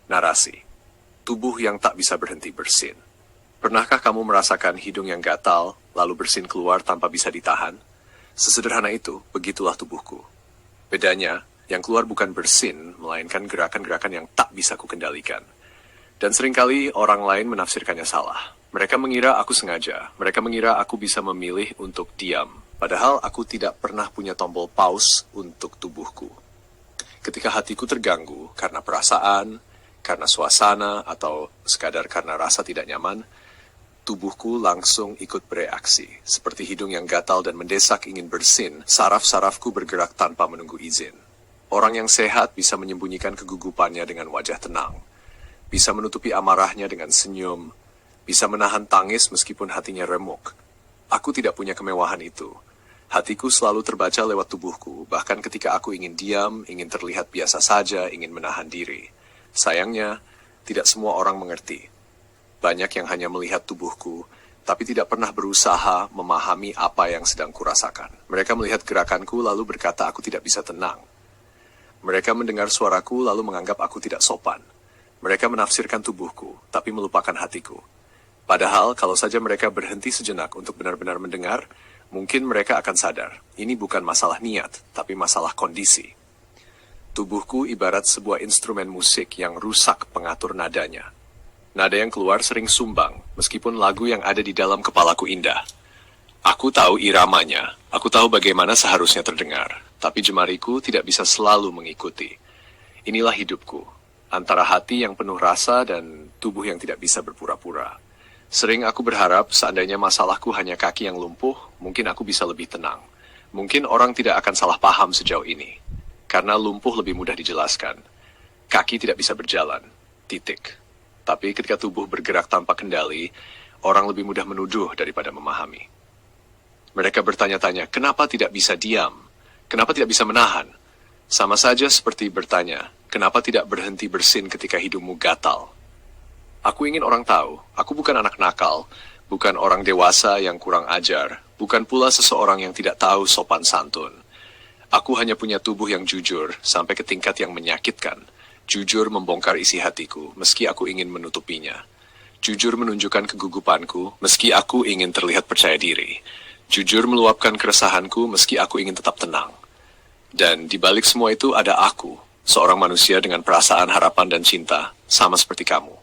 Narasi. Tubuh yang tak bisa berhenti bersin. Pernahkah kamu merasakan hidung yang gatal, lalu bersin keluar tanpa bisa ditahan? Sesederhana itu, begitulah tubuhku. Bedanya, yang keluar bukan bersin, melainkan gerakan-gerakan yang tak bisa kukendalikan. Dan seringkali orang lain menafsirkannya salah. Mereka mengira aku sengaja. Mereka mengira aku bisa memilih untuk diam. Padahal aku tidak pernah punya tombol pause untuk tubuhku. Ketika hatiku terganggu karena perasaan, karena suasana, atau sekadar karena rasa tidak nyaman, tubuhku langsung ikut bereaksi. Seperti hidung yang gatal dan mendesak ingin bersin, saraf-sarafku bergerak tanpa menunggu izin. Orang yang sehat bisa menyembunyikan kegugupannya dengan wajah tenang. Bisa menutupi amarahnya dengan senyum. Bisa menahan tangis meskipun hatinya remuk. Aku tidak punya kemewahan itu. Hatiku selalu terbaca lewat tubuhku, bahkan ketika aku ingin diam, ingin terlihat biasa saja, ingin menahan diri. Sayangnya, tidak semua orang mengerti. Banyak yang hanya melihat tubuhku, tapi tidak pernah berusaha memahami apa yang sedang kurasakan. Mereka melihat gerakanku lalu berkata aku tidak bisa tenang. Mereka mendengar suaraku lalu menganggap aku tidak sopan. Mereka menafsirkan tubuhku, tapi melupakan hatiku. Padahal kalau saja mereka berhenti sejenak untuk benar-benar mendengar, mungkin mereka akan sadar, ini bukan masalah niat, tapi masalah kondisi. Tubuhku ibarat sebuah instrumen musik yang rusak pengatur nadanya. Nada yang keluar sering sumbang, meskipun lagu yang ada di dalam kepalaku indah. Aku tahu iramanya, aku tahu bagaimana seharusnya terdengar, tapi jemariku tidak bisa selalu mengikuti. Inilah hidupku, antara hati yang penuh rasa dan tubuh yang tidak bisa berpura-pura. Sering aku berharap seandainya masalahku hanya kaki yang lumpuh, mungkin aku bisa lebih tenang. Mungkin orang tidak akan salah paham sejauh ini. Karena lumpuh lebih mudah dijelaskan. Kaki tidak bisa berjalan. Titik. Tapi ketika tubuh bergerak tanpa kendali, orang lebih mudah menuduh daripada memahami. Mereka bertanya-tanya, kenapa tidak bisa diam? Kenapa tidak bisa menahan? Sama saja seperti bertanya, kenapa tidak berhenti bersin ketika hidungmu gatal? Aku ingin orang tahu, aku bukan anak nakal, bukan orang dewasa yang kurang ajar, bukan pula seseorang yang tidak tahu sopan santun. Aku hanya punya tubuh yang jujur, sampai ke tingkat yang menyakitkan. Jujur membongkar isi hatiku, meski aku ingin menutupinya. Jujur menunjukkan kegugupanku, meski aku ingin terlihat percaya diri. Jujur meluapkan keresahanku, meski aku ingin tetap tenang. Dan di balik semua itu ada aku, seorang manusia dengan perasaan harapan dan cinta, sama seperti kamu.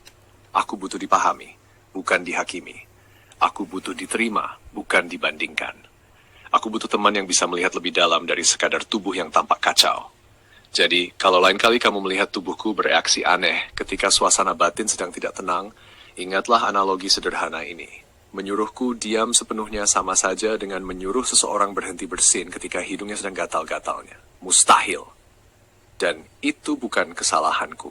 Aku butuh dipahami, bukan dihakimi. Aku butuh diterima, bukan dibandingkan. Aku butuh teman yang bisa melihat lebih dalam dari sekadar tubuh yang tampak kacau. Jadi, kalau lain kali kamu melihat tubuhku bereaksi aneh ketika suasana batin sedang tidak tenang, ingatlah analogi sederhana ini. Menyuruhku diam sepenuhnya sama saja dengan menyuruh seseorang berhenti bersin ketika hidungnya sedang gatal-gatalnya. Mustahil. Dan itu bukan kesalahanku.